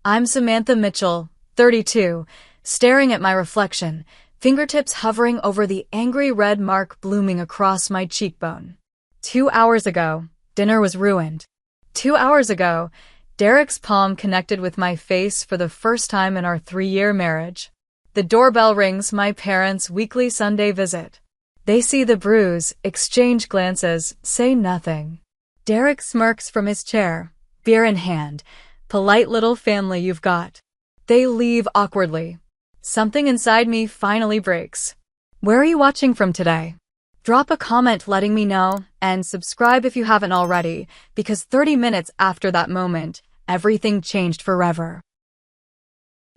I'm Samantha Mitchell, 32, staring at my reflection, fingertips hovering over the angry red mark blooming across my cheekbone. 2 hours ago, dinner was ruined. 2 hours ago, Derek's palm connected with my face for the first time in our 3-year marriage. The doorbell rings, my parents' weekly Sunday visit. They see the bruise, exchange glances, say nothing. Derek smirks from his chair, beer in hand. Polite little family you've got. They leave awkwardly. Something inside me finally breaks. Where are you watching from today? Drop a comment letting me know, and subscribe if you haven't already, because 30 minutes after that moment, everything changed forever.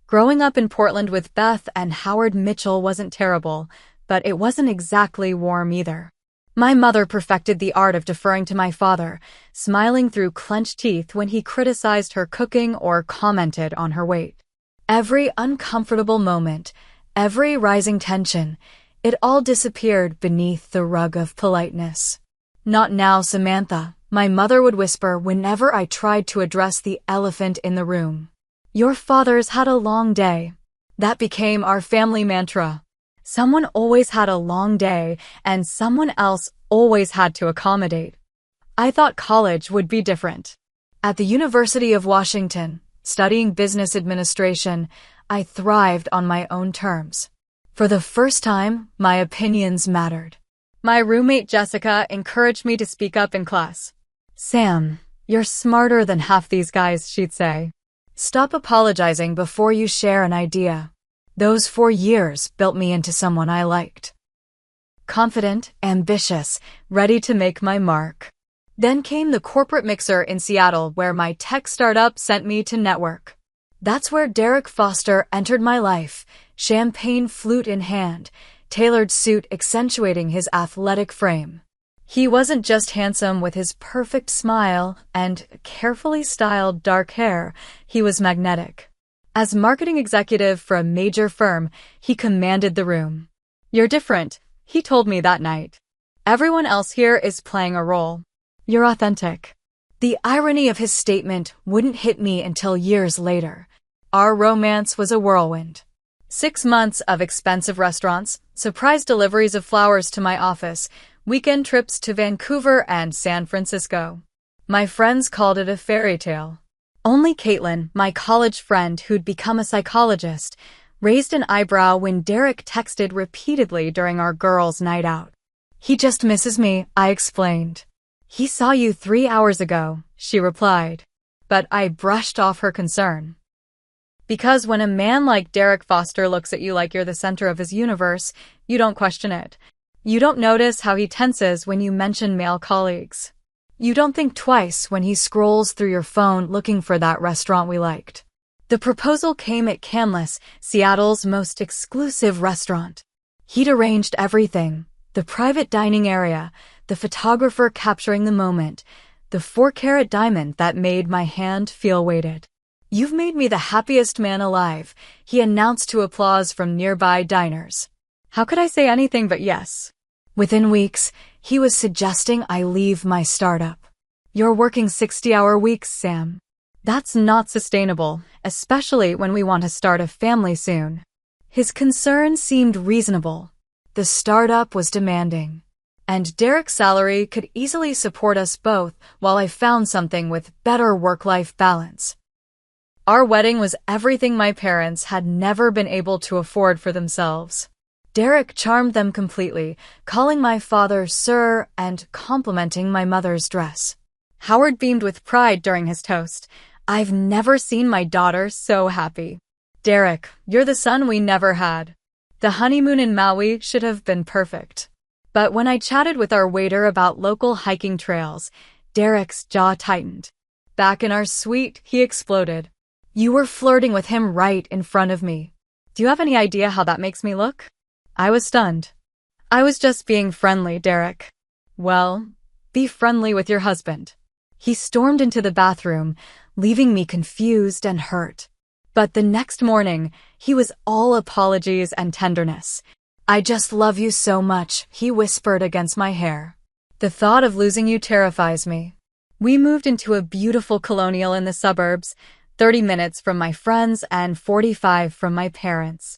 Growing up in Portland with Beth and Howard Mitchell wasn't terrible, but it wasn't exactly warm either. My mother perfected the art of deferring to my father, smiling through clenched teeth when he criticized her cooking or commented on her weight. Every uncomfortable moment, every rising tension, it all disappeared beneath the rug of politeness. "Not now, Samantha," my mother would whisper whenever I tried to address the elephant in the room. "Your father's had a long day." That became our family mantra. Someone always had a long day, and someone else always had to accommodate. I thought college would be different. At the University of Washington, studying business administration, I thrived on my own terms. For the first time, my opinions mattered. My roommate Jessica encouraged me to speak up in class. "Sam, you're smarter than half these guys," she'd say. "Stop apologizing before you share an idea." Those 4 years built me into someone I liked. Confident, ambitious, ready to make my mark. Then came the corporate mixer in Seattle, where my tech startup sent me to network. That's where Derek Foster entered my life, champagne flute in hand, tailored suit accentuating his athletic frame. He wasn't just handsome with his perfect smile and carefully styled dark hair, he was magnetic. As marketing executive for a major firm, he commanded the room. "You're different," he told me that night. "Everyone else here is playing a role. You're authentic." The irony of his statement wouldn't hit me until years later. Our romance was a whirlwind. 6 months of expensive restaurants, surprise deliveries of flowers to my office, weekend trips to Vancouver and San Francisco. My friends called it a fairy tale. Only Caitlin, my college friend who'd become a psychologist, raised an eyebrow when Derek texted repeatedly during our girls' night out. "He just misses me," I explained. "He saw you 3 hours ago," she replied. But I brushed off her concern. Because when a man like Derek Foster looks at you like you're the center of his universe, you don't question it. You don't notice how he tenses when you mention male colleagues. You don't think twice when he scrolls through your phone looking for that restaurant we liked. The proposal came at Canlis, Seattle's most exclusive restaurant. He'd arranged everything: the private dining area, the photographer capturing the moment, the 4-carat diamond that made my hand feel weighted. "You've made me the happiest man alive," he announced to applause from nearby diners. How could I say anything but yes? Within weeks, he was suggesting I leave my startup. "You're working 60-hour weeks, Sam. That's not sustainable, especially when we want to start a family soon." His concern seemed reasonable. The startup was demanding, and Derek's salary could easily support us both while I found something with better work-life balance. Our wedding was everything my parents had never been able to afford for themselves. Derek charmed them completely, calling my father sir and complimenting my mother's dress. Howard beamed with pride during his toast. "I've never seen my daughter so happy." "Derek, you're the son we never had." The honeymoon in Maui should have been perfect. But when I chatted with our waiter about local hiking trails, Derek's jaw tightened. Back in our suite, he exploded. "You were flirting with him right in front of me. Do you have any idea how that makes me look?" I was stunned. "I was just being friendly, Derek." "Well, be friendly with your husband." He stormed into the bathroom, leaving me confused and hurt. But the next morning, he was all apologies and tenderness. "I just love you so much," he whispered against my hair. "The thought of losing you terrifies me." We moved into a beautiful colonial in the suburbs, 30 minutes from my friends and 45 from my parents.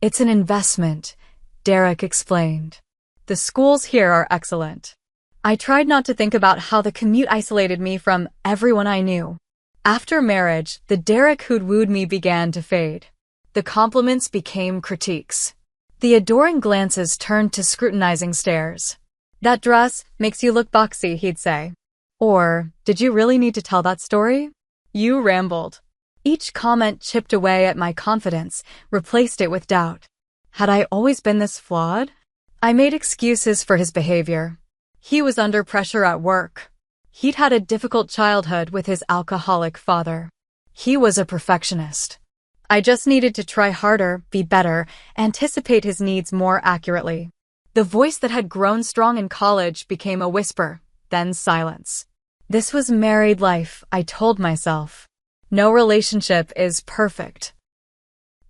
It's an investment, Derek explained. The schools here are excellent. I tried not to think about how the commute isolated me from everyone I knew. After marriage, the Derek who'd wooed me began to fade. The compliments became critiques. The adoring glances turned to scrutinizing stares. That dress makes you look boxy, he'd say. Or, did you really need to tell that story? You rambled. Each comment chipped away at my confidence, replaced it with doubt. Had I always been this flawed? I made excuses for his behavior. He was under pressure at work. He'd had a difficult childhood with his alcoholic father. He was a perfectionist. I just needed to try harder, be better, anticipate his needs more accurately. The voice that had grown strong in college became a whisper, then silence. This was married life, I told myself. No relationship is perfect.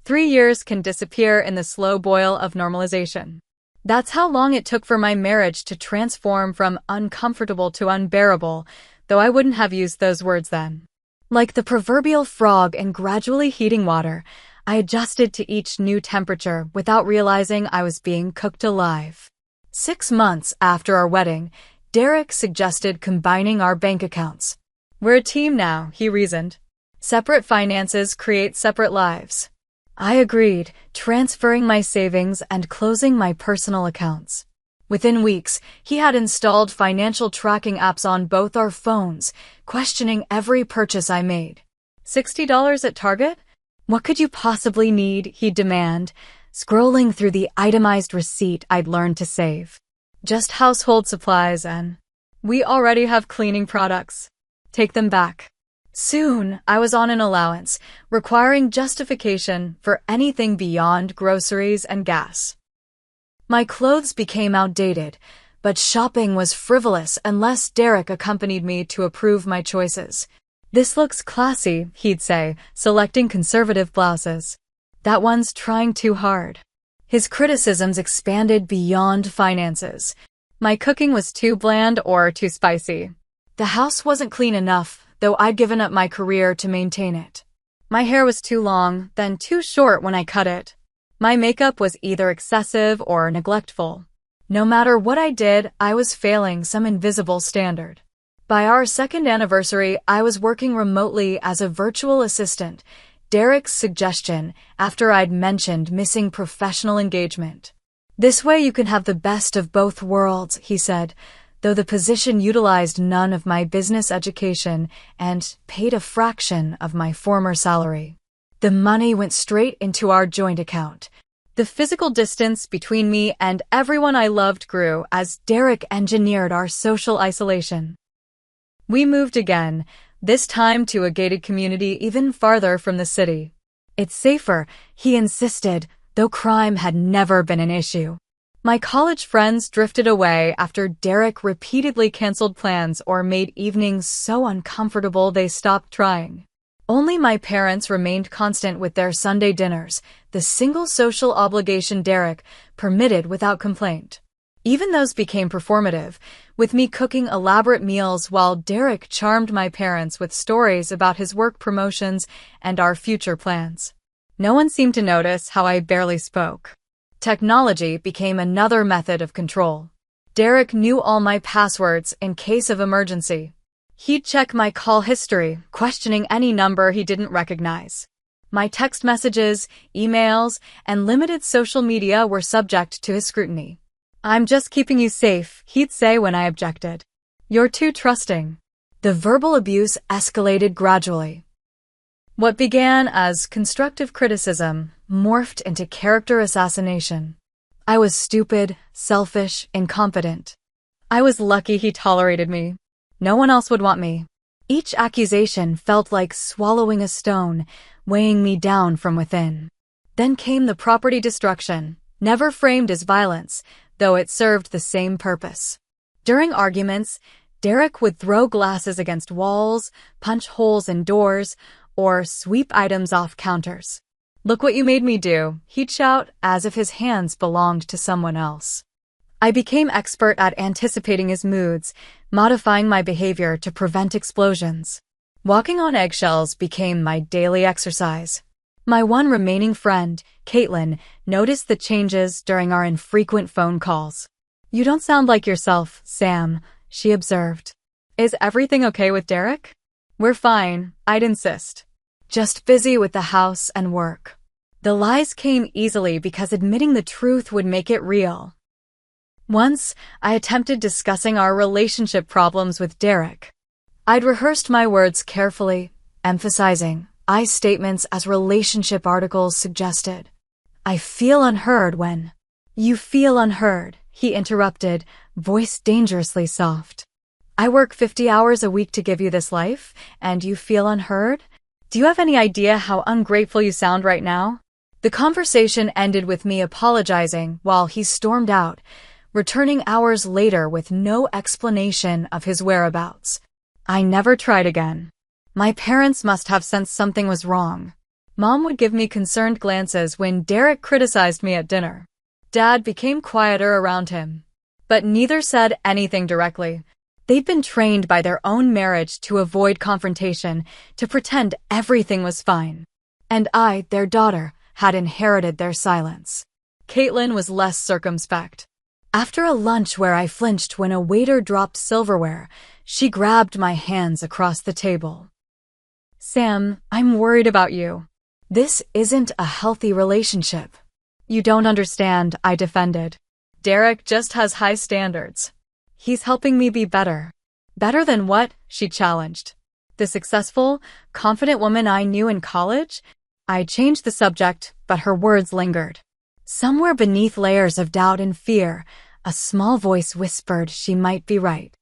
3 years can disappear in the slow boil of normalization. That's how long it took for my marriage to transform from uncomfortable to unbearable, though I wouldn't have used those words then. Like the proverbial frog in gradually heating water, I adjusted to each new temperature without realizing I was being cooked alive. 6 months after our wedding, Derek suggested combining our bank accounts. We're a team now, he reasoned. Separate finances create separate lives. I agreed, transferring my savings and closing my personal accounts. Within weeks, he had installed financial tracking apps on both our phones, questioning every purchase I made. $60 at Target? What could you possibly need, he'd demand, scrolling through the itemized receipt I'd learned to save. Just household supplies and we already have cleaning products. Take them back. Soon, I was on an allowance, requiring justification for anything beyond groceries and gas. My clothes became outdated, but shopping was frivolous unless Derek accompanied me to approve my choices. This looks classy, he'd say, selecting conservative blouses. That one's trying too hard. His criticisms expanded beyond finances. My cooking was too bland or too spicy. The house wasn't clean enough, though I'd given up my career to maintain it. My hair was too long, then too short when I cut it. My makeup was either excessive or neglectful. No matter what I did, I was failing some invisible standard. By our second anniversary, I was working remotely as a virtual assistant, Derek's suggestion after I'd mentioned missing professional engagement. This way you can have the best of both worlds, he said, though the position utilized none of my business education and paid a fraction of my former salary. The money went straight into our joint account. The physical distance between me and everyone I loved grew as Derek engineered our social isolation. We moved again, this time to a gated community even farther from the city. It's safer, he insisted, though crime had never been an issue. My college friends drifted away after Derek repeatedly canceled plans or made evenings so uncomfortable they stopped trying. Only my parents remained constant with their Sunday dinners, the single social obligation Derek permitted without complaint. Even those became performative, with me cooking elaborate meals while Derek charmed my parents with stories about his work promotions and our future plans. No one seemed to notice how I barely spoke. Technology became another method of control. Derek knew all my passwords in case of emergency. He'd check my call history, questioning any number he didn't recognize. My text messages, emails, and limited social media were subject to his scrutiny. I'm just keeping you safe, he'd say when I objected. You're too trusting. The verbal abuse escalated gradually. What began as constructive criticism morphed into character assassination. I was stupid, selfish, incompetent. I was lucky he tolerated me. No one else would want me. Each accusation felt like swallowing a stone, weighing me down from within. Then came the property destruction, never framed as violence, though it served the same purpose. During arguments, Derek would throw glasses against walls, punch holes in doors, or sweep items off counters. Look what you made me do, he'd shout, as if his hands belonged to someone else. I became expert at anticipating his moods, modifying my behavior to prevent explosions. Walking on eggshells became my daily exercise. My one remaining friend, Caitlin, noticed the changes during our infrequent phone calls. "You don't sound like yourself, Sam," she observed. "Is everything okay with Derek?" "We're fine," I'd insist. "Just busy with the house and work." The lies came easily because admitting the truth would make it real. Once, I attempted discussing our relationship problems with Derek. I'd rehearsed my words carefully, emphasizing I statements as relationship articles suggested. "I feel unheard when—" "You feel unheard," he interrupted, voice dangerously soft. "I work 50 hours a week to give you this life, and you feel unheard? Do you have any idea how ungrateful you sound right now?" The conversation ended with me apologizing while he stormed out, returning hours later with no explanation of his whereabouts. I never tried again. My parents must have sensed something was wrong. Mom would give me concerned glances when Derek criticized me at dinner. Dad became quieter around him. But neither said anything directly. They'd been trained by their own marriage to avoid confrontation, to pretend everything was fine. And I, their daughter, had inherited their silence. Caitlin was less circumspect. After a lunch where I flinched when a waiter dropped silverware, she grabbed my hands across the table. "Sam, I'm worried about you. This isn't a healthy relationship." "You don't understand," I defended. "Derek just has high standards. He's helping me be better." "Better than what?" she challenged. "The successful, confident woman I knew in college?" I changed the subject, but her words lingered. Somewhere beneath layers of doubt and fear, a small voice whispered she might be right.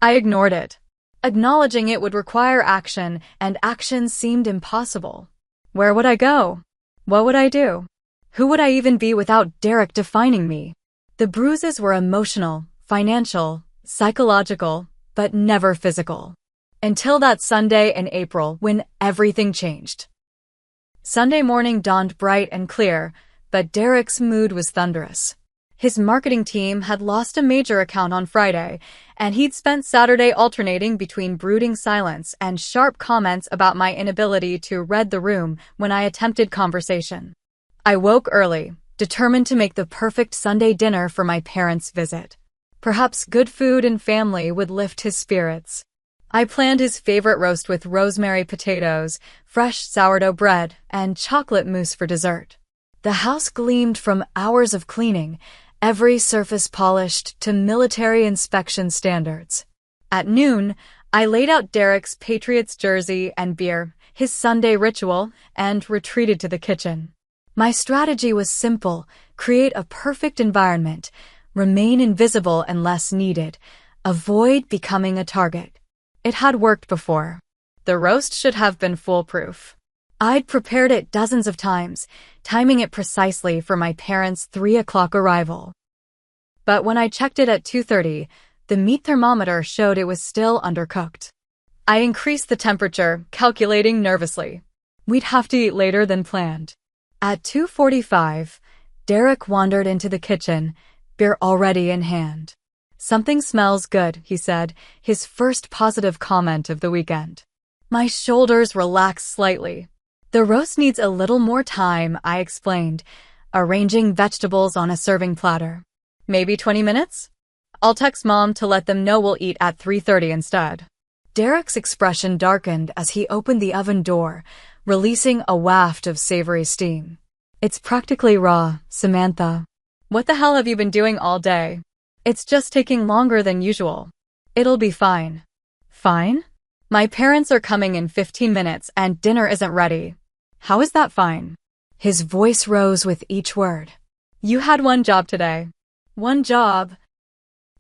I ignored it. Acknowledging it would require action, and action seemed impossible. Where would I go? What would I do? Who would I even be without Derek defining me? The bruises were emotional, financial, psychological, but never physical. Until that Sunday in April when everything changed. Sunday morning dawned bright and clear, but Derek's mood was thunderous. His marketing team had lost a major account on Friday, and he'd spent Saturday alternating between brooding silence and sharp comments about my inability to read the room when I attempted conversation. I woke early, determined to make the perfect Sunday dinner for my parents' visit. Perhaps good food and family would lift his spirits. I planned his favorite roast with rosemary potatoes, fresh sourdough bread, and chocolate mousse for dessert. The house gleamed from hours of cleaning, every surface polished to military inspection standards. At noon, I laid out Derek's Patriots jersey and beer, his Sunday ritual, and retreated to the kitchen. My strategy was simple: create a perfect environment, remain invisible unless needed, avoid becoming a target. It had worked before. The roast should have been foolproof. I'd prepared it dozens of times, timing it precisely for my parents' 3 o'clock arrival. But when I checked it at 2:30, the meat thermometer showed it was still undercooked. I increased the temperature, calculating nervously. We'd have to eat later than planned. At 2:45, Derek wandered into the kitchen, beer already in hand. "Something smells good," he said, his first positive comment of the weekend. My shoulders relaxed slightly. "The roast needs a little more time," I explained, arranging vegetables on a serving platter. "Maybe 20 minutes? I'll text Mom to let them know we'll eat at 3:30 instead." Derek's expression darkened as he opened the oven door, releasing a waft of savory steam. "It's practically raw, Samantha. What the hell have you been doing all day?" "It's just taking longer than usual. It'll be fine." "Fine? My parents are coming in 15 minutes and dinner isn't ready." "How is that fine?" His voice rose with each word. "You had one job today." "One job?"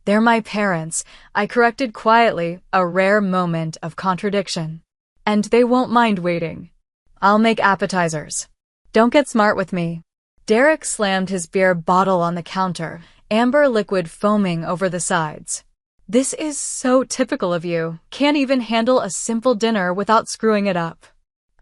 "They're my parents," I corrected quietly, a rare moment of contradiction. "And they won't mind waiting. I'll make appetizers. Don't get smart with me." Derek slammed his beer bottle on the counter, amber liquid foaming over the sides. "This is so typical of you. Can't even handle a simple dinner without screwing it up."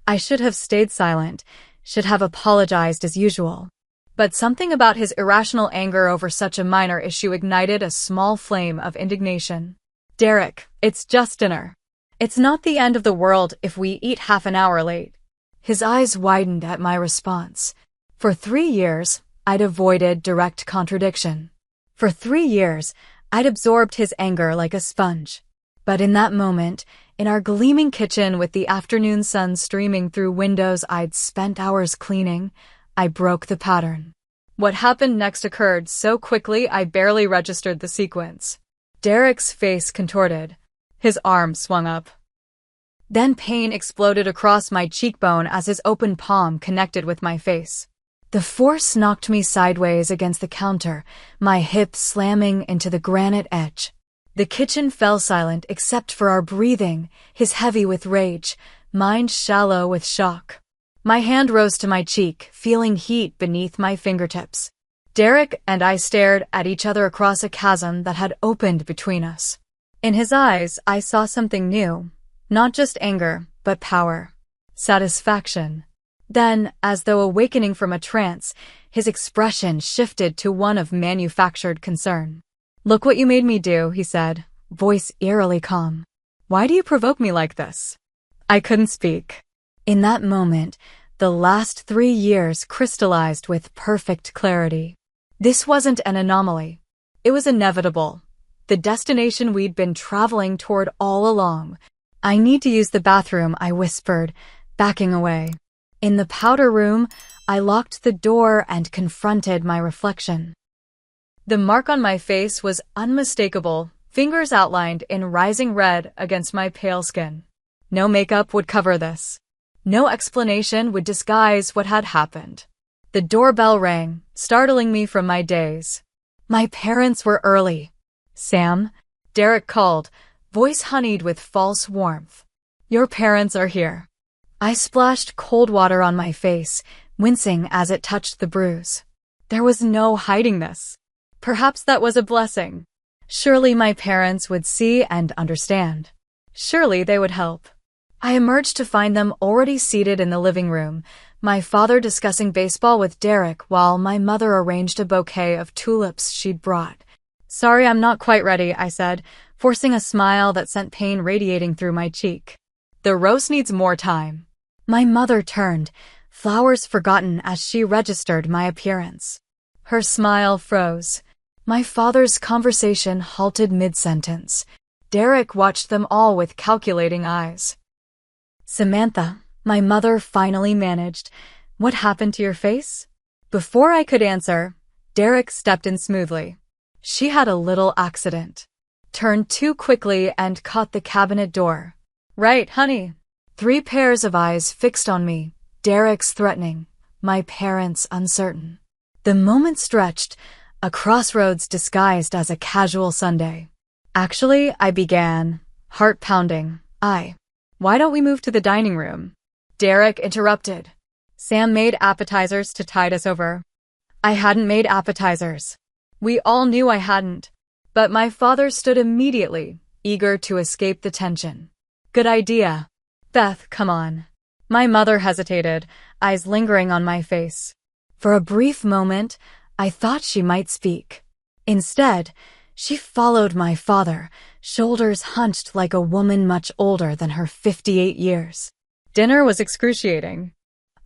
I should have stayed silent, should have apologized as usual. But something about his irrational anger over such a minor issue ignited a small flame of indignation. "Derek, it's just dinner. It's not the end of the world if we eat half an hour late. His eyes widened at my response. For 3 years, I'd avoided direct contradiction. For 3 years, I'd absorbed his anger like a sponge. But in that moment, in our gleaming kitchen with the afternoon sun streaming through windows I'd spent hours cleaning, I broke the pattern. What happened next occurred so quickly I barely registered the sequence. Derek's face contorted. His arm swung up. Then pain exploded across my cheekbone as his open palm connected with my face. The force knocked me sideways against the counter, my hip slamming into the granite edge. The kitchen fell silent except for our breathing, his heavy with rage, mine shallow with shock. My hand rose to my cheek, feeling heat beneath my fingertips. Derek and I stared at each other across a chasm that had opened between us. In his eyes, I saw something new. Not just anger, but power. Satisfaction. Then, as though awakening from a trance, his expression shifted to one of manufactured concern. "Look what you made me do," he said, voice eerily calm. "Why do you provoke me like this?" I couldn't speak. In that moment, the last 3 years crystallized with perfect clarity. This wasn't an anomaly. It was inevitable. The destination we'd been traveling toward all along. "I need to use the bathroom," I whispered, backing away. In the powder room, I locked the door and confronted my reflection. The mark on my face was unmistakable, fingers outlined in rising red against my pale skin. No makeup would cover this. No explanation would disguise what had happened. The doorbell rang, startling me from my daze. My parents were early. "Sam?" Derek called, voice honeyed with false warmth. "Your parents are here." I splashed cold water on my face, wincing as it touched the bruise. There was no hiding this. Perhaps that was a blessing. Surely my parents would see and understand. Surely they would help. I emerged to find them already seated in the living room, my father discussing baseball with Derek while my mother arranged a bouquet of tulips she'd brought. "Sorry, I'm not quite ready," I said, forcing a smile that sent pain radiating through my cheek. "The roast needs more time." My mother turned, flowers forgotten as she registered my appearance. Her smile froze. My father's conversation halted mid-sentence. Derek watched them all with calculating eyes. "Samantha," my mother finally managed, "what happened to your face?" Before I could answer, Derek stepped in smoothly. "She had a little accident. Turned too quickly and caught the cabinet door." "Right, honey." 3 pairs of eyes fixed on me, Derek's threatening, my parents uncertain. The moment stretched, a crossroads disguised as a casual Sunday. "Actually," I began, heart pounding. "Why don't we move to the dining room?" Derek interrupted. "Sam made appetizers to tide us over." I hadn't made appetizers. We all knew I hadn't. But my father stood immediately, eager to escape the tension. "Good idea. Beth, come on." My mother hesitated, eyes lingering on my face. For a brief moment, I thought she might speak. Instead, she followed my father, shoulders hunched like a woman much older than her 58 years. Dinner was excruciating.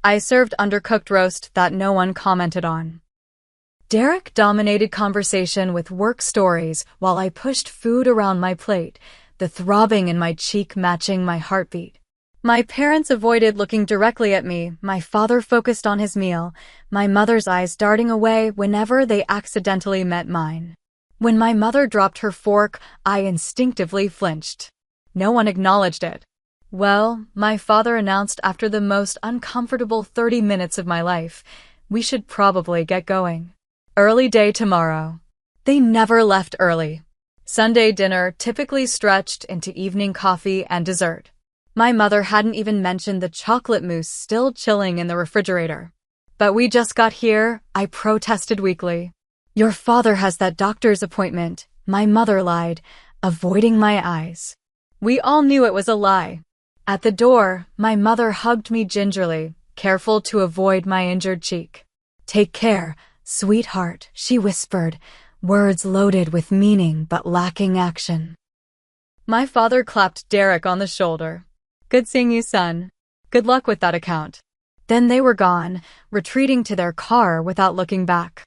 I served undercooked roast that no one commented on. Derek dominated conversation with work stories while I pushed food around my plate, the throbbing in my cheek matching my heartbeat. My parents avoided looking directly at me, my father focused on his meal, my mother's eyes darting away whenever they accidentally met mine. When my mother dropped her fork, I instinctively flinched. No one acknowledged it. "Well," my father announced after the most uncomfortable 30 minutes of my life, "we should probably get going. Early day tomorrow." They never left early. Sunday dinner typically stretched into evening coffee and dessert. My mother hadn't even mentioned the chocolate mousse still chilling in the refrigerator. "But we just got here," I protested weakly. "Your father has that doctor's appointment," my mother lied, avoiding my eyes. We all knew it was a lie. At the door, my mother hugged me gingerly, careful to avoid my injured cheek. "Take care, sweetheart," she whispered, words loaded with meaning but lacking action. My father clapped Derek on the shoulder. Good seeing you, son. Good luck with that account. Then they were gone, retreating to their car without looking back.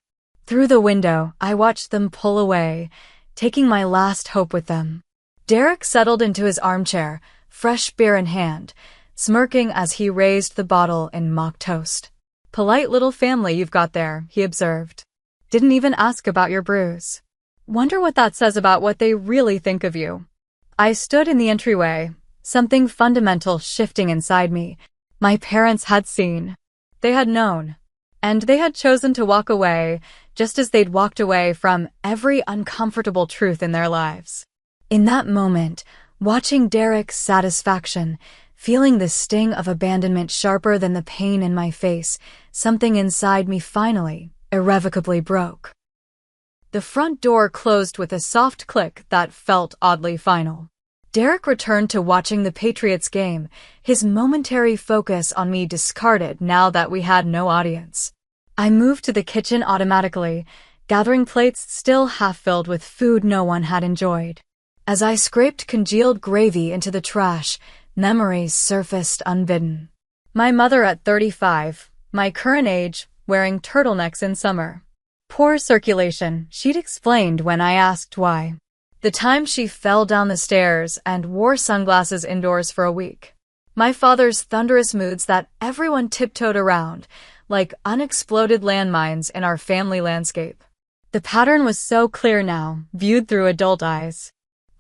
Through the window, I watched them pull away, taking my last hope with them. Derek settled into his armchair, fresh beer in hand, smirking as he raised the bottle in mock toast. Polite little family you've got there, he observed. Didn't even ask about your bruise. Wonder what that says about what they really think of you. I stood in the entryway, something fundamental shifting inside me. My parents had seen. They had known. And they had chosen to walk away, just as they'd walked away from every uncomfortable truth in their lives. In that moment, watching Derek's satisfaction, feeling the sting of abandonment sharper than the pain in my face, something inside me finally, irrevocably broke. The front door closed with a soft click that felt oddly final. Derek returned to watching the Patriots game, his momentary focus on me discarded now that we had no audience. I moved to the kitchen automatically, gathering plates still half-filled with food no one had enjoyed. As I scraped congealed gravy into the trash, memories surfaced unbidden. My mother at 35, my current age, wearing turtlenecks in summer. Poor circulation, she'd explained when I asked why. The time she fell down the stairs and wore sunglasses indoors for a week. My father's thunderous moods that everyone tiptoed around, like unexploded landmines in our family landscape. The pattern was so clear now, viewed through adult eyes.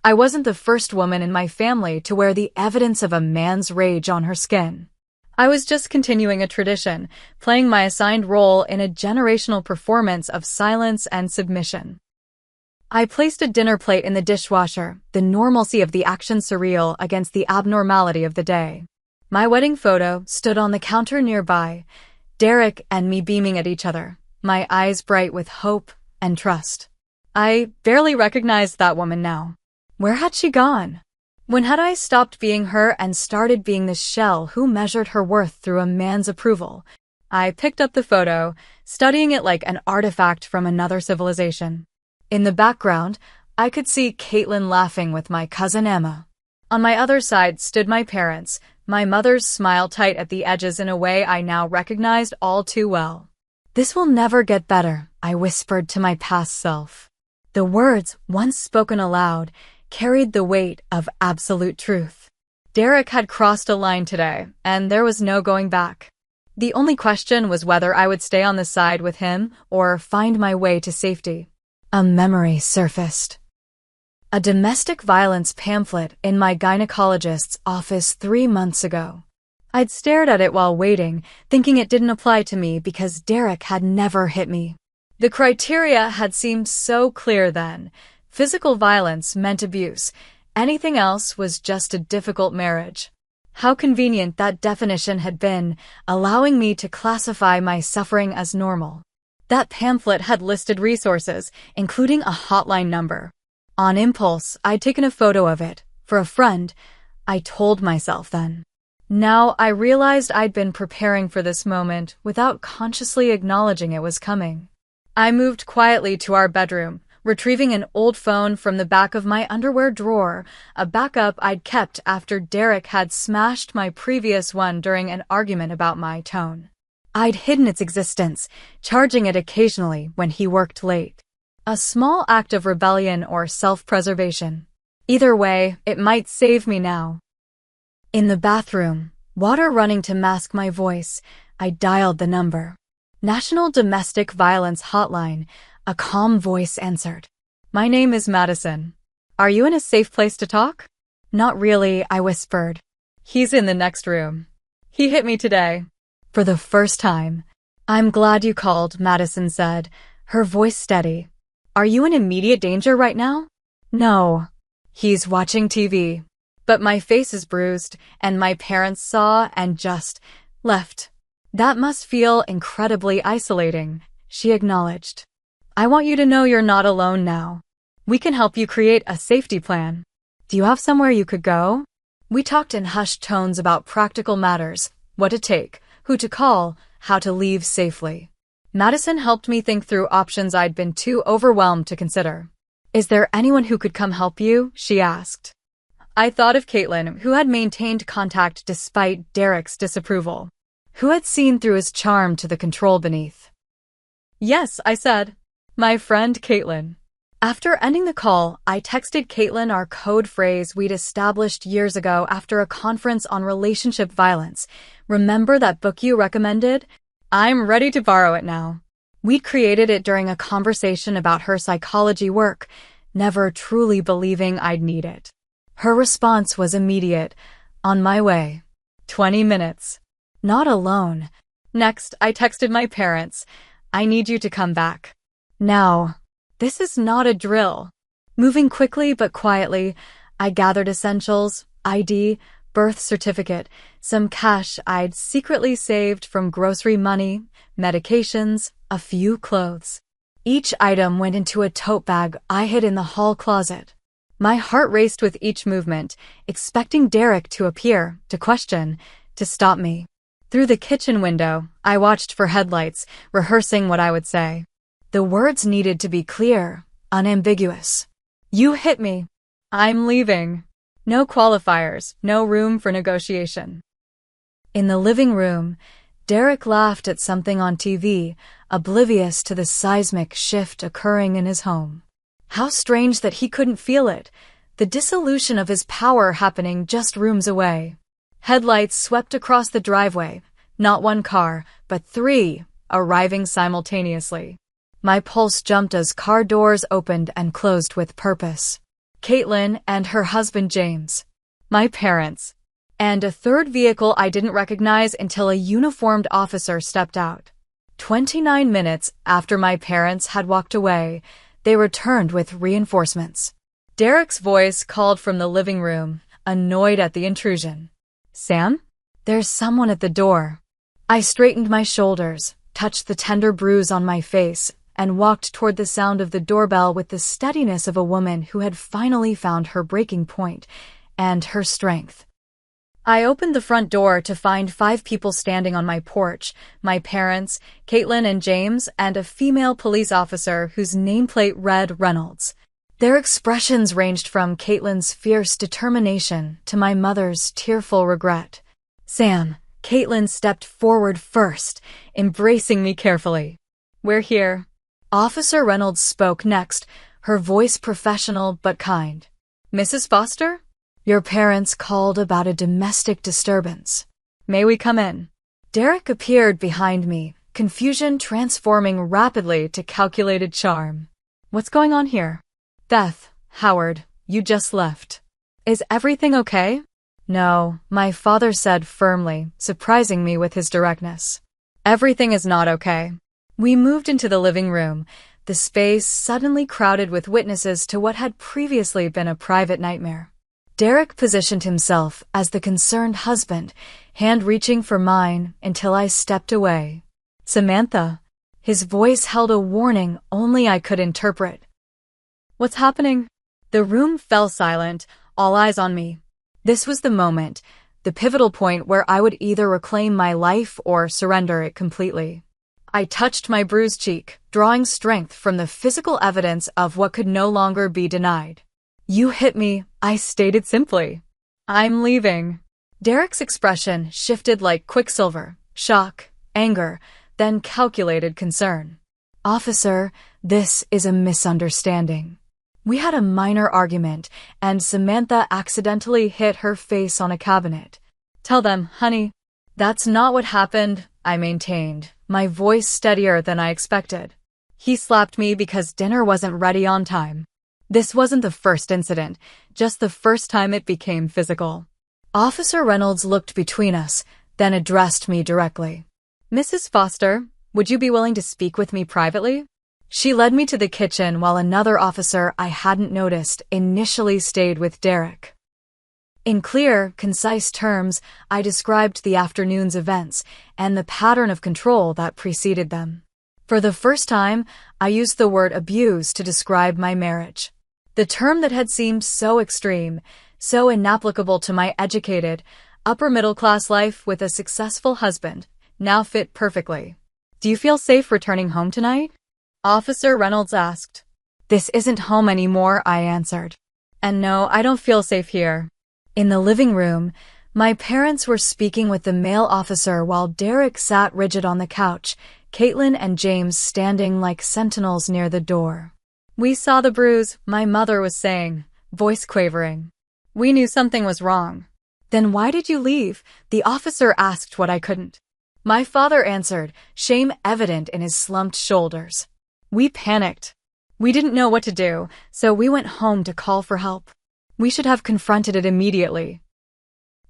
I wasn't the first woman in my family to wear the evidence of a man's rage on her skin. I was just continuing a tradition, playing my assigned role in a generational performance of silence and submission. I placed a dinner plate in the dishwasher, the normalcy of the action surreal against the abnormality of the day. My wedding photo stood on the counter nearby, Derek and me beaming at each other, my eyes bright with hope and trust. I barely recognized that woman now. Where had she gone? When had I stopped being her and started being the shell who measured her worth through a man's approval? I picked up the photo, studying it like an artifact from another civilization. In the background, I could see Caitlin laughing with my cousin Emma. On my other side stood my parents, my mother's smile tight at the edges in a way I now recognized all too well. This will never get better, I whispered to my past self. The words, once spoken aloud, carried the weight of absolute truth. Derek had crossed a line today, and there was no going back. The only question was whether I would stay on the side with him or find my way to safety. A memory surfaced. A domestic violence pamphlet in my gynecologist's office 3 months ago. I'd stared at it while waiting, thinking it didn't apply to me because Derek had never hit me. The criteria had seemed so clear then. Physical violence meant abuse. Anything else was just a difficult marriage. How convenient that definition had been, allowing me to classify my suffering as normal. That pamphlet had listed resources, including a hotline number. On impulse, I'd taken a photo of it. For a friend, I told myself then. Now I realized I'd been preparing for this moment without consciously acknowledging it was coming. I moved quietly to our bedroom, retrieving an old phone from the back of my underwear drawer, a backup I'd kept after Derek had smashed my previous one during an argument about my tone. I'd hidden its existence, charging it occasionally when he worked late. A small act of rebellion or self-preservation. Either way, it might save me now. In the bathroom, water running to mask my voice, I dialed the number. National Domestic Violence Hotline, a calm voice answered. My name is Madison. Are you in a safe place to talk? Not really, I whispered. He's in the next room. He hit me today. For the first time. I'm glad you called, Madison said, her voice steady. Are you in immediate danger right now? No. He's watching TV. But my face is bruised, and my parents saw and just left. That must feel incredibly isolating, she acknowledged. I want you to know you're not alone now. We can help you create a safety plan. Do you have somewhere you could go? We talked in hushed tones about practical matters, what to take, who to call, how to leave safely. Madison helped me think through options I'd been too overwhelmed to consider. Is there anyone who could come help you? She asked. I thought of Caitlin, who had maintained contact despite Derek's disapproval, who had seen through his charm to the control beneath. Yes, I said. My friend Caitlin. After ending the call, I texted Caitlin our code phrase we'd established years ago after a conference on relationship violence. Remember that book you recommended? I'm ready to borrow it now. We'd created it during a conversation about her psychology work, never truly believing I'd need it. Her response was immediate. On my way. 20 minutes. Not alone. Next, I texted my parents. I need you to come back. Now. This is not a drill. Moving quickly but quietly, I gathered essentials, ID, birth certificate, some cash I'd secretly saved from grocery money, medications, a few clothes. Each item went into a tote bag I hid in the hall closet. My heart raced with each movement, expecting Derek to appear, to question, to stop me. Through the kitchen window, I watched for headlights, rehearsing what I would say. The words needed to be clear, unambiguous. You hit me. I'm leaving. No qualifiers, no room for negotiation. In the living room, Derek laughed at something on TV, oblivious to the seismic shift occurring in his home. How strange that he couldn't feel it, the dissolution of his power happening just rooms away. Headlights swept across the driveway, not one car, but 3, arriving simultaneously. My pulse jumped as car doors opened and closed with purpose. Caitlin and her husband James. My parents. And a third vehicle I didn't recognize until a uniformed officer stepped out. 29 minutes after my parents had walked away, they returned with reinforcements. Derek's voice called from the living room, annoyed at the intrusion. Sam? There's someone at the door. I straightened my shoulders, touched the tender bruise on my face, and walked toward the sound of the doorbell with the steadiness of a woman who had finally found her breaking point and her strength. I opened the front door to find 5 people standing on my porch, my parents, Caitlin and James, and a female police officer whose nameplate read Reynolds. Their expressions ranged from Caitlin's fierce determination to my mother's tearful regret. Sam, Caitlin stepped forward first, embracing me carefully. We're here. Officer Reynolds spoke next, her voice professional but kind. Mrs. Foster? Your parents called about a domestic disturbance. May we come in? Derek appeared behind me, confusion transforming rapidly to calculated charm. What's going on here? Beth, Howard, you just left. Is everything okay? No, my father said firmly, surprising me with his directness. Everything is not okay. We moved into the living room, the space suddenly crowded with witnesses to what had previously been a private nightmare. Derek positioned himself as the concerned husband, hand reaching for mine until I stepped away. Samantha. His voice held a warning only I could interpret. What's happening? The room fell silent, all eyes on me. This was the moment, the pivotal point where I would either reclaim my life or surrender it completely. I touched my bruised cheek, drawing strength from the physical evidence of what could no longer be denied. You hit me, I stated simply. I'm leaving. Derek's expression shifted like quicksilver, shock, anger, then calculated concern. Officer, this is a misunderstanding. We had a minor argument, and Samantha accidentally hit her face on a cabinet. Tell them, honey. That's not what happened, I maintained, my voice steadier than I expected. He slapped me because dinner wasn't ready on time. This wasn't the first incident, just the first time it became physical. Officer Reynolds looked between us, then addressed me directly. Mrs. Foster, would you be willing to speak with me privately? She led me to the kitchen while another officer I hadn't noticed initially stayed with Derek. In clear, concise terms, I described the afternoon's events and the pattern of control that preceded them. For the first time, I used the word abuse to describe my marriage. The term that had seemed so extreme, so inapplicable to my educated, upper-middle-class life with a successful husband, now fit perfectly. Do you feel safe returning home tonight? Officer Reynolds asked. This isn't home anymore, I answered. And no, I don't feel safe here. In the living room, my parents were speaking with the male officer while Derek sat rigid on the couch, Caitlin and James standing like sentinels near the door. "We saw the bruise," my mother was saying, voice quavering. "We knew something was wrong." "Then why did you leave?" the officer asked what I couldn't. My father answered, shame evident in his slumped shoulders. "We panicked. We didn't know what to do, so we went home to call for help. We should have confronted it immediately."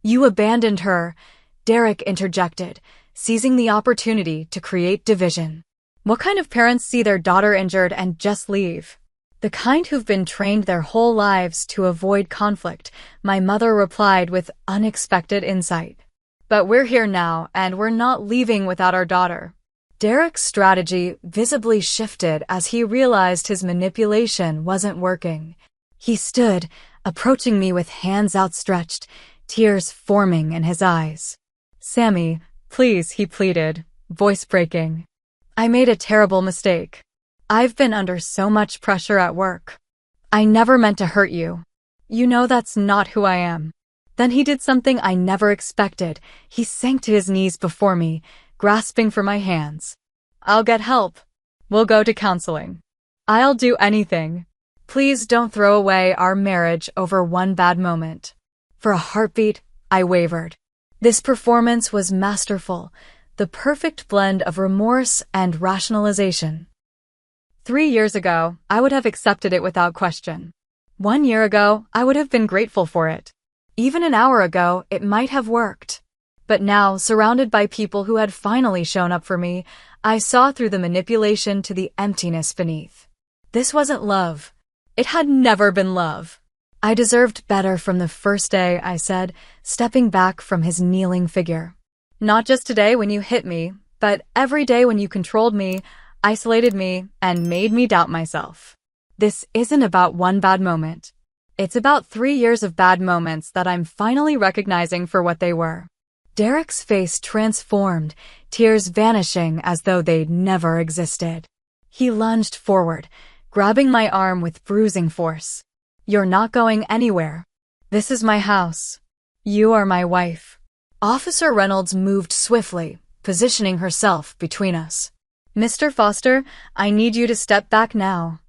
"You abandoned her," Derek interjected, seizing the opportunity to create division. "What kind of parents see their daughter injured and just leave?" "The kind who've been trained their whole lives to avoid conflict," my mother replied with unexpected insight. "But we're here now, and we're not leaving without our daughter." Derek's strategy visibly shifted as he realized his manipulation wasn't working. He stood, approaching me with hands outstretched, tears forming in his eyes. "Sammy, please," he pleaded, voice breaking. "I made a terrible mistake. I've been under so much pressure at work. I never meant to hurt you. You know that's not who I am." Then he did something I never expected. He sank to his knees before me, grasping for my hands. "I'll get help. We'll go to counseling. I'll do anything. Please don't throw away our marriage over one bad moment." For a heartbeat, I wavered. This performance was masterful, the perfect blend of remorse and rationalization. 3 years ago, I would have accepted it without question. 1 year ago, I would have been grateful for it. Even an hour ago, it might have worked. But now, surrounded by people who had finally shown up for me, I saw through the manipulation to the emptiness beneath. This wasn't love. It had never been love. "I deserved better from the first day," I said, stepping back from his kneeling figure. "Not just today when you hit me, but every day when you controlled me, isolated me, and made me doubt myself. This isn't about one bad moment. It's about 3 years of bad moments that I'm finally recognizing for what they were." Derek's face transformed, tears vanishing as though they'd never existed. He lunged forward, grabbing my arm with bruising force. "You're not going anywhere. This is my house. You are my wife." Officer Reynolds moved swiftly, positioning herself between us. "Mr. Foster, I need you to step back now."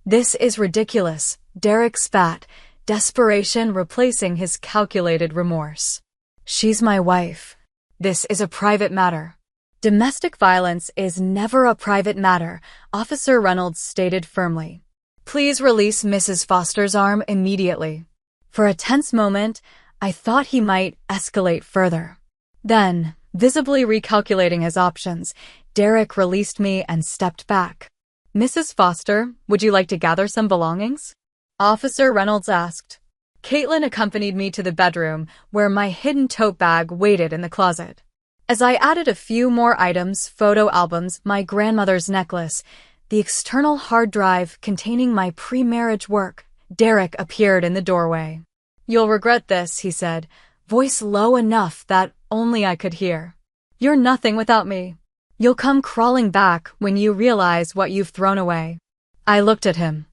"This is ridiculous," Derek spat, desperation replacing his calculated remorse. "She's my wife. This is a private matter." "Domestic violence is never a private matter," Officer Reynolds stated firmly. "Please release Mrs. Foster's arm immediately." For a tense moment, I thought he might escalate further. Then, visibly recalculating his options, Derek released me and stepped back. "Mrs. Foster, would you like to gather some belongings?" Officer Reynolds asked. Caitlin accompanied me to the bedroom, where my hidden tote bag waited in the closet. As I added a few more items, photo albums, my grandmother's necklace, the external hard drive containing my pre-marriage work, Derek appeared in the doorway. "You'll regret this," he said, voice low enough that only I could hear. "You're nothing without me. You'll come crawling back when you realize what you've thrown away." I looked at him.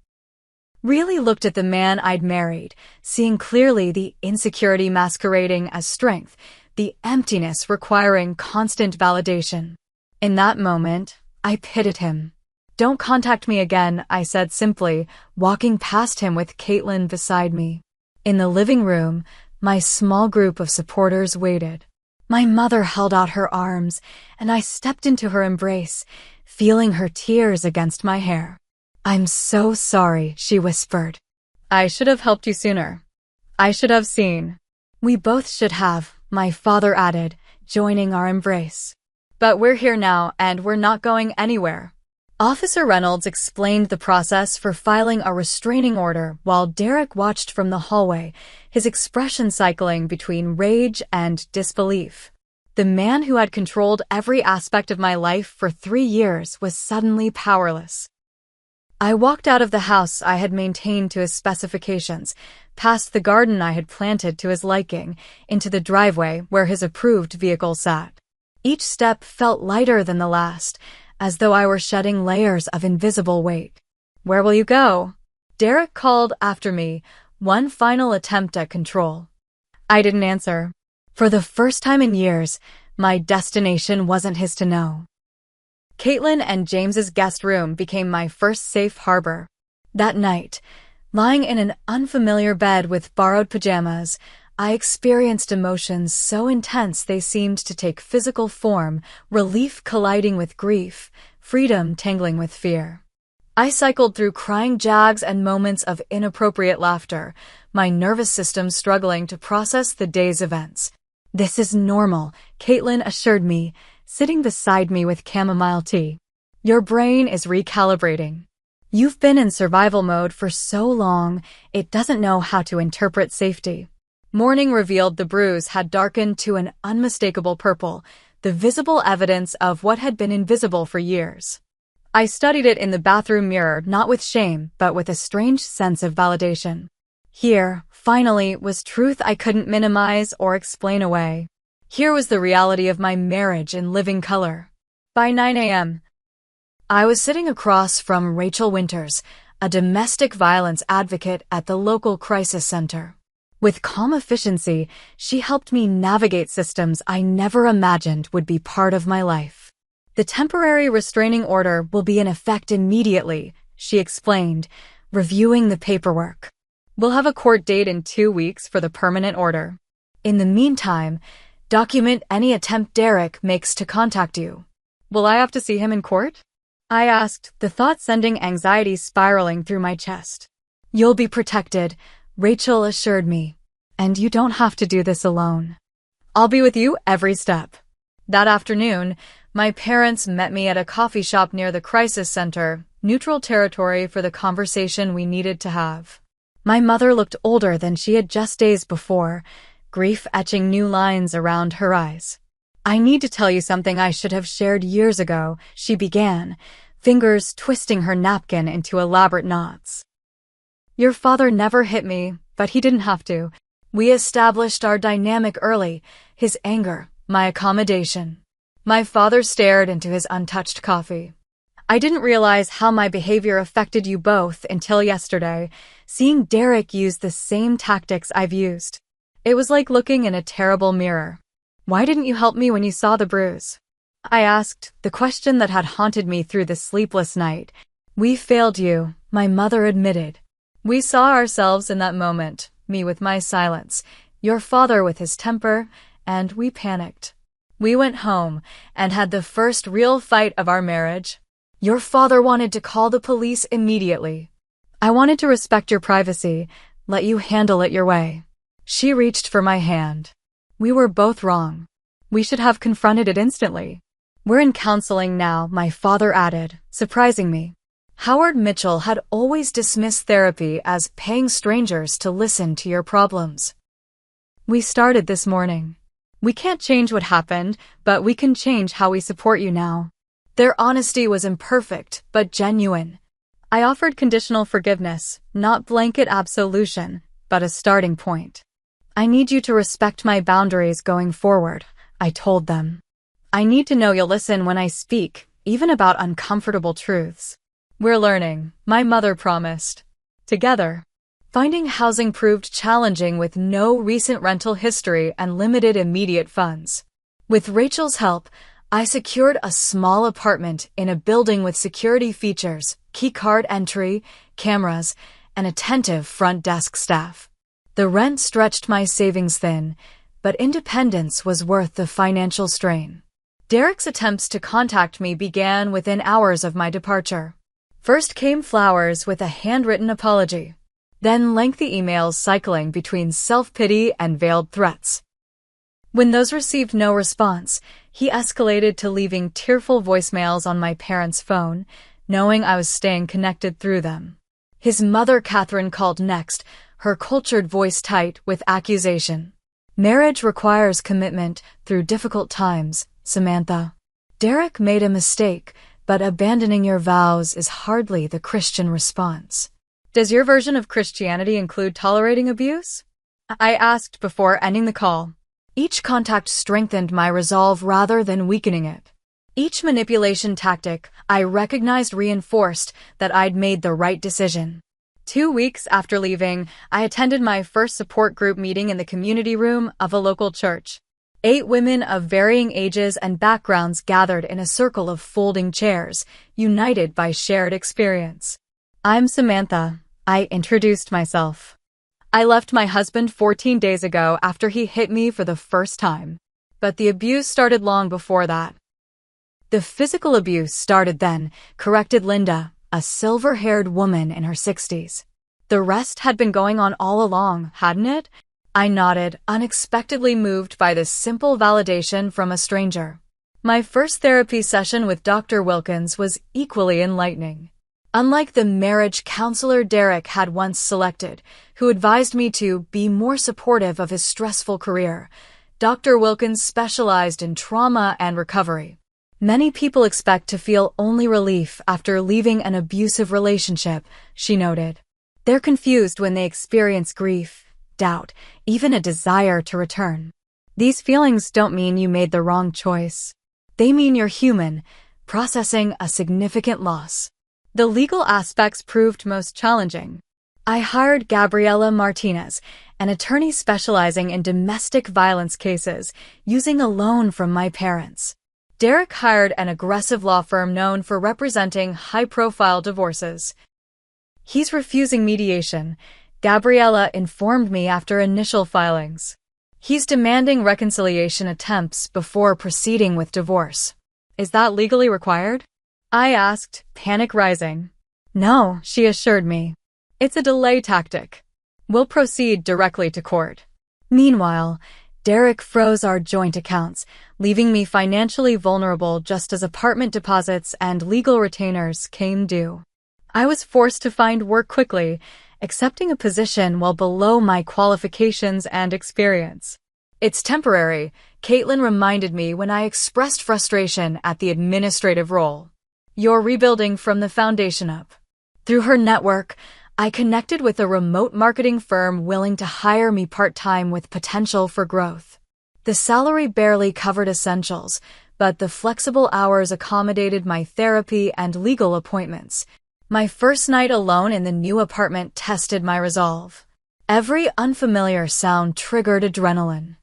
Really looked at the man I'd married, seeing clearly the insecurity masquerading as strength, the emptiness requiring constant validation. In that moment, I pitied him. "Don't contact me again," I said simply, walking past him with Caitlin beside me. In the living room, my small group of supporters waited. My mother held out her arms, and I stepped into her embrace, feeling her tears against my hair. "I'm so sorry," she whispered. "I should have helped you sooner. I should have seen." "We both should have," my father added, joining our embrace. "But we're here now, and we're not going anywhere." Officer Reynolds explained the process for filing a restraining order while Derek watched from the hallway, his expression cycling between rage and disbelief. The man who had controlled every aspect of my life for 3 years was suddenly powerless. I walked out of the house I had maintained to his specifications, past the garden I had planted to his liking, into the driveway where his approved vehicle sat. Each step felt lighter than the last, as though I were shedding layers of invisible weight. "Where will you go?" Derek called after me, one final attempt at control. I didn't answer. For the first time in years, my destination wasn't his to know. Caitlin and James's guest room became my first safe harbor. That night, lying in an unfamiliar bed with borrowed pajamas, I experienced emotions so intense they seemed to take physical form, relief colliding with grief, freedom tangling with fear. I cycled through crying jags and moments of inappropriate laughter, my nervous system struggling to process the day's events. "This is normal," Caitlin assured me, sitting beside me with chamomile tea. "Your brain is recalibrating. You've been in survival mode for so long, it doesn't know how to interpret safety." Morning revealed the bruise had darkened to an unmistakable purple, the visible evidence of what had been invisible for years. I studied it in the bathroom mirror, not with shame, but with a strange sense of validation. Here, finally, was truth I couldn't minimize or explain away. Here was the reality of my marriage in living color. By 9 a.m., I was sitting across from Rachel Winters, a domestic violence advocate at the local crisis center. With calm efficiency, she helped me navigate systems I never imagined would be part of my life. "The temporary restraining order will be in effect immediately," she explained, reviewing the paperwork. "We'll have a court date in 2 weeks for the permanent order. In the meantime, document any attempt Derek makes to contact you." "Will I have to see him in court?" I asked, the thought sending anxiety spiraling through my chest. "You'll be protected," Rachel assured me. "And you don't have to do this alone. I'll be with you every step." That afternoon, my parents met me at a coffee shop near the crisis center, neutral territory for the conversation we needed to have. My mother looked older than she had just days before, grief etching new lines around her eyes. "I need to tell you something I should have shared years ago," she began, fingers twisting her napkin into elaborate knots. "Your father never hit me, but he didn't have to. We established our dynamic early, his anger, my accommodation." My father stared into his untouched coffee. "I didn't realize how my behavior affected you both until yesterday, seeing Derek use the same tactics I've used. It was like looking in a terrible mirror." "Why didn't you help me when you saw the bruise?" I asked, the question that had haunted me through the sleepless night. "We failed you," my mother admitted. "We saw ourselves in that moment, me with my silence, your father with his temper, and we panicked. We went home and had the first real fight of our marriage. Your father wanted to call the police immediately. I wanted to respect your privacy, let you handle it your way." She reached for my hand. "We were both wrong. We should have confronted it instantly. We're in counseling now," my father added, surprising me. Howard Mitchell had always dismissed therapy as paying strangers to listen to your problems. "We started this morning. We can't change what happened, but we can change how we support you now." Their honesty was imperfect, but genuine. I offered conditional forgiveness, not blanket absolution, but a starting point. "I need you to respect my boundaries going forward," I told them. "I need to know you'll listen when I speak, even about uncomfortable truths." "We're learning," my mother promised. Together. Finding housing proved challenging with no recent rental history and limited immediate funds. With Rachel's help, I secured a small apartment in a building with security features, keycard entry, cameras, and attentive front desk staff. The rent stretched my savings thin, but independence was worth the financial strain. Derek's attempts to contact me began within hours of my departure. First came flowers with a handwritten apology. Then lengthy emails cycling between self-pity and veiled threats. When those received no response, he escalated to leaving tearful voicemails on my parents' phone, knowing I was staying connected through them. His mother, Catherine, called next, her cultured voice tight with accusation. "Marriage requires commitment through difficult times, Samantha. Derek made a mistake, but abandoning your vows is hardly the Christian response." "Does your version of Christianity include tolerating abuse?" I asked before ending the call. Each contact strengthened my resolve rather than weakening it. Each manipulation tactic I recognized reinforced that I'd made the right decision. 2 weeks after leaving, I attended my first support group meeting in the community room of a local church. 8 women of varying ages and backgrounds gathered in a circle of folding chairs, united by shared experience. "I'm Samantha," I introduced myself. "I left my husband 14 days ago after he hit me for the first time. But the abuse started long before that." "The physical abuse started then," corrected Linda, a silver-haired woman in her 60s. "The rest had been going on all along, hadn't it?" I nodded, unexpectedly moved by this simple validation from a stranger. My first therapy session with Dr. Wilkins was equally enlightening. Unlike the marriage counselor Derek had once selected, who advised me to be more supportive of his stressful career, Dr. Wilkins specialized in trauma and recovery. "Many people expect to feel only relief after leaving an abusive relationship," she noted. "They're confused when they experience grief, doubt, even a desire to return. These feelings don't mean you made the wrong choice. They mean you're human, processing a significant loss." The legal aspects proved most challenging. I hired Gabriela Martinez, an attorney specializing in domestic violence cases, using a loan from my parents. Derek hired an aggressive law firm known for representing high-profile divorces. "He's refusing mediation," Gabriela informed me after initial filings. "He's demanding reconciliation attempts before proceeding with divorce." "Is that legally required?" I asked, panic rising. "No," she assured me. "It's a delay tactic. We'll proceed directly to court." Meanwhile, Derek froze our joint accounts, leaving me financially vulnerable just as apartment deposits and legal retainers came due. I was forced to find work quickly, accepting a position well below my qualifications and experience. "It's temporary," Caitlin reminded me when I expressed frustration at the administrative role. "You're rebuilding from the foundation up." Through her network, I connected with a remote marketing firm willing to hire me part-time with potential for growth. The salary barely covered essentials, but the flexible hours accommodated my therapy and legal appointments. My first night alone in the new apartment tested my resolve. Every unfamiliar sound triggered adrenaline.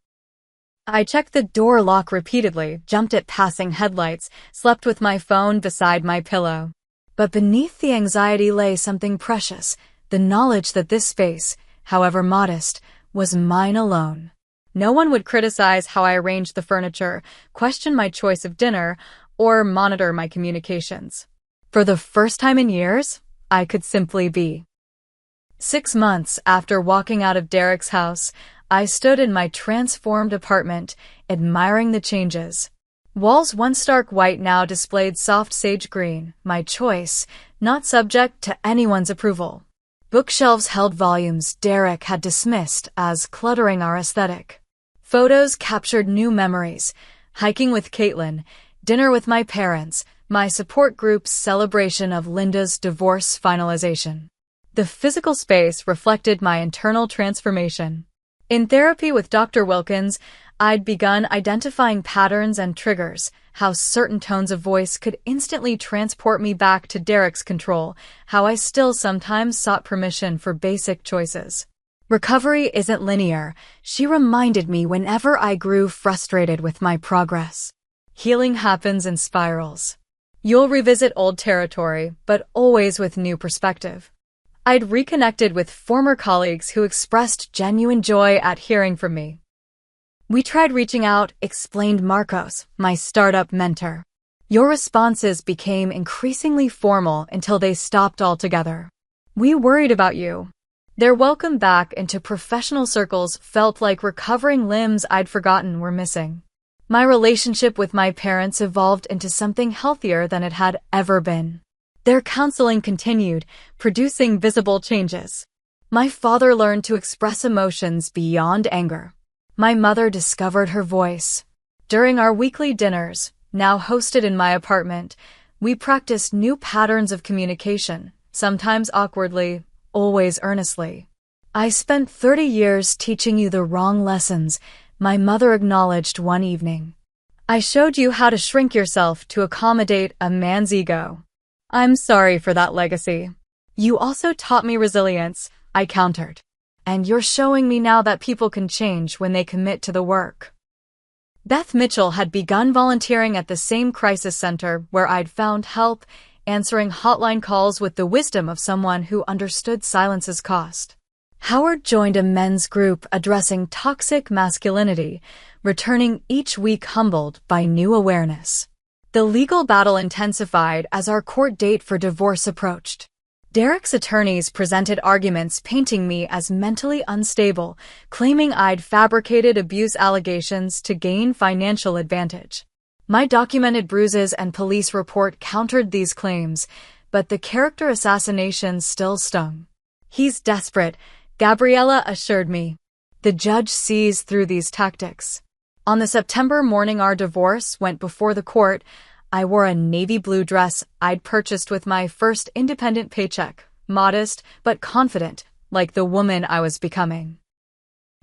I checked the door lock repeatedly, jumped at passing headlights, slept with my phone beside my pillow. But beneath the anxiety lay something precious, the knowledge that this space, however modest, was mine alone. No one would criticize how I arranged the furniture, question my choice of dinner, or monitor my communications. For the first time in years, I could simply be. 6 months after walking out of Derek's house, I stood in my transformed apartment, admiring the changes. Walls once stark white now displayed soft sage green, my choice, not subject to anyone's approval. Bookshelves held volumes Derek had dismissed as cluttering our aesthetic. Photos captured new memories, hiking with Caitlin, dinner with my parents, my support group's celebration of Linda's divorce finalization. The physical space reflected my internal transformation. In therapy with Dr. Wilkins, I'd begun identifying patterns and triggers, how certain tones of voice could instantly transport me back to Derek's control, how I still sometimes sought permission for basic choices. Recovery isn't linear, she reminded me whenever I grew frustrated with my progress. Healing happens in spirals. You'll revisit old territory, but always with new perspective. I'd reconnected with former colleagues who expressed genuine joy at hearing from me. "We tried reaching out," explained Marcos, my startup mentor. "Your responses became increasingly formal until they stopped altogether. We worried about you." Their welcome back into professional circles felt like recovering limbs I'd forgotten were missing. My relationship with my parents evolved into something healthier than it had ever been. Their counseling continued, producing visible changes. My father learned to express emotions beyond anger. My mother discovered her voice. During our weekly dinners, now hosted in my apartment, we practiced new patterns of communication, sometimes awkwardly, always earnestly. "I spent 30 years teaching you the wrong lessons," my mother acknowledged one evening. "I showed you how to shrink yourself to accommodate a man's ego. I'm sorry for that legacy." You also taught me resilience, I countered. And you're showing me now that people can change when they commit to the work. Beth Mitchell had begun volunteering at the same crisis center where I'd found help, answering hotline calls with the wisdom of someone who understood silence's cost. Howard joined a men's group addressing toxic masculinity, returning each week humbled by new awareness. The legal battle intensified as our court date for divorce approached. Derek's attorneys presented arguments painting me as mentally unstable, claiming I'd fabricated abuse allegations to gain financial advantage. My documented bruises and police report countered these claims, but the character assassination still stung. He's desperate, Gabriella assured me. The judge sees through these tactics. On the September morning our divorce went before the court, I wore a navy blue dress I'd purchased with my first independent paycheck, modest but confident, like the woman I was becoming.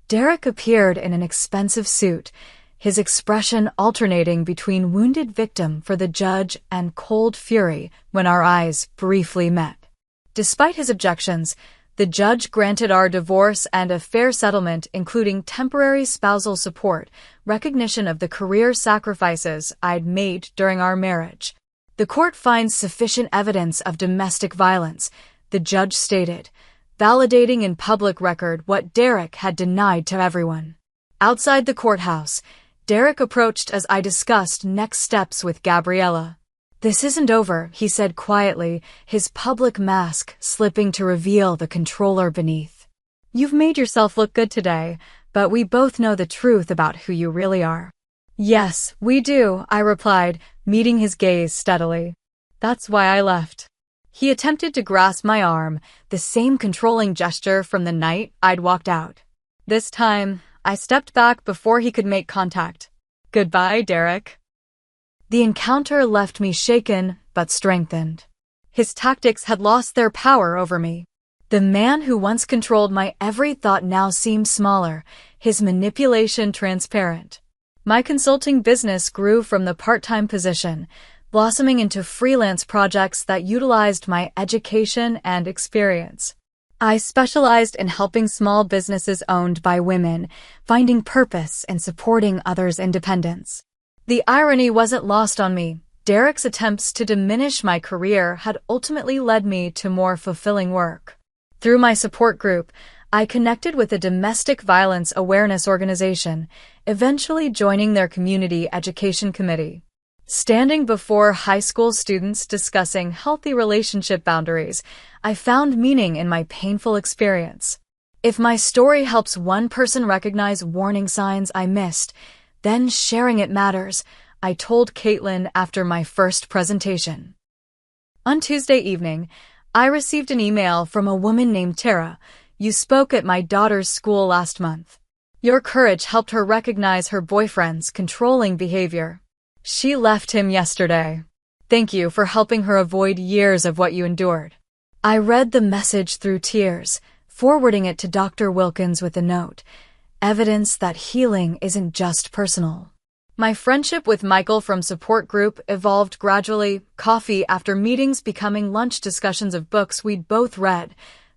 Derek appeared in an expensive suit, his expression alternating between wounded victim for the judge and cold fury when our eyes briefly met. Despite his objections, the judge granted our divorce and a fair settlement, including temporary spousal support, recognition of the career sacrifices I'd made during our marriage. The court finds sufficient evidence of domestic violence, the judge stated, validating in public record what Derek had denied to everyone. Outside the courthouse, Derek approached as I discussed next steps with Gabriella. This isn't over, he said quietly, his public mask slipping to reveal the controller beneath. You've made yourself look good today, but we both know the truth about who you really are. Yes, we do, I replied, meeting his gaze steadily. That's why I left. He attempted to grasp my arm, the same controlling gesture from the night I'd walked out. This time, I stepped back before he could make contact. Goodbye, Derek. The encounter left me shaken but strengthened. His tactics had lost their power over me. The man who once controlled my every thought now seemed smaller, his manipulation transparent. My consulting business grew from the part-time position, blossoming into freelance projects that utilized my education and experience. I specialized in helping small businesses owned by women, finding purpose and supporting others' independence. The irony wasn't lost on me. Derek's attempts to diminish my career had ultimately led me to more fulfilling work. Through my support group, I connected with a domestic violence awareness organization, eventually joining their community education committee. Standing before high school students discussing healthy relationship boundaries, I found meaning in my painful experience. If my story helps one person recognize warning signs I missed, then sharing it matters, I told Caitlin after my first presentation. On Tuesday evening, I received an email from a woman named Tara. You spoke at my daughter's school last month. Your courage helped her recognize her boyfriend's controlling behavior. She left him yesterday. Thank you for helping her avoid years of what you endured. I read the message through tears, forwarding it to Dr. Wilkins with a note. Evidence that healing isn't just personal. My friendship with Michael from support group evolved gradually, coffee after meetings becoming lunch discussions of books we'd both read,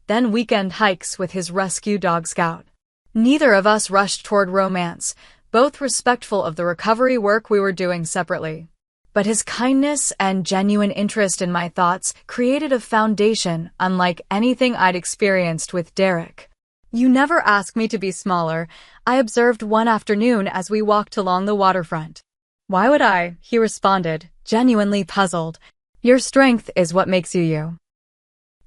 then weekend hikes with his rescue dog Scout. Neither of us rushed toward romance, both respectful of the recovery work we were doing separately. But his kindness and genuine interest in my thoughts created a foundation unlike anything I'd experienced with Derek. You never ask me to be smaller, I observed one afternoon as we walked along the waterfront. Why would I? He responded, genuinely puzzled. Your strength is what makes you you.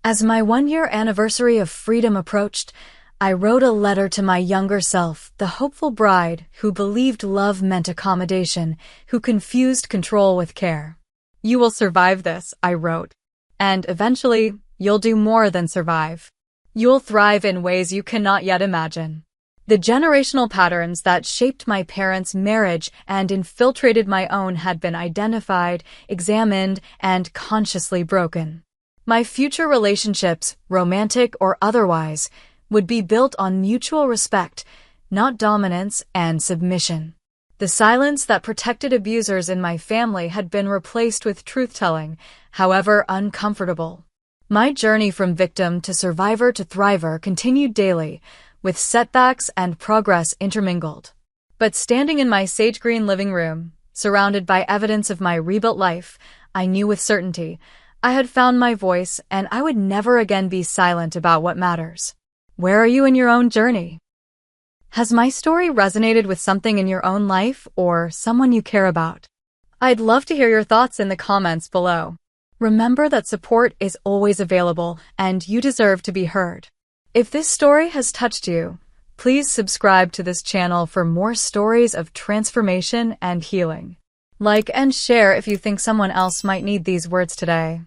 As my 1-year anniversary of freedom approached, I wrote a letter to my younger self, the hopeful bride who believed love meant accommodation, who confused control with care. You will survive this, I wrote. And eventually, you'll do more than survive. You'll thrive in ways you cannot yet imagine. The generational patterns that shaped my parents' marriage and infiltrated my own had been identified, examined, and consciously broken. My future relationships, romantic or otherwise, would be built on mutual respect, not dominance and submission. The silence that protected abusers in my family had been replaced with truth-telling, however uncomfortable. My journey from victim to survivor to thriver continued daily, with setbacks and progress intermingled. But standing in my sage green living room, surrounded by evidence of my rebuilt life, I knew with certainty I had found my voice and I would never again be silent about what matters. Where are you in your own journey? Has my story resonated with something in your own life or someone you care about? I'd love to hear your thoughts in the comments below. Remember that support is always available and you deserve to be heard. If this story has touched you, please subscribe to this channel for more stories of transformation and healing. Like and share if you think someone else might need these words today.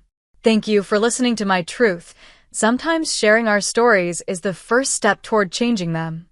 Thank you for listening to my truth. Sometimes sharing our stories is the first step toward changing them.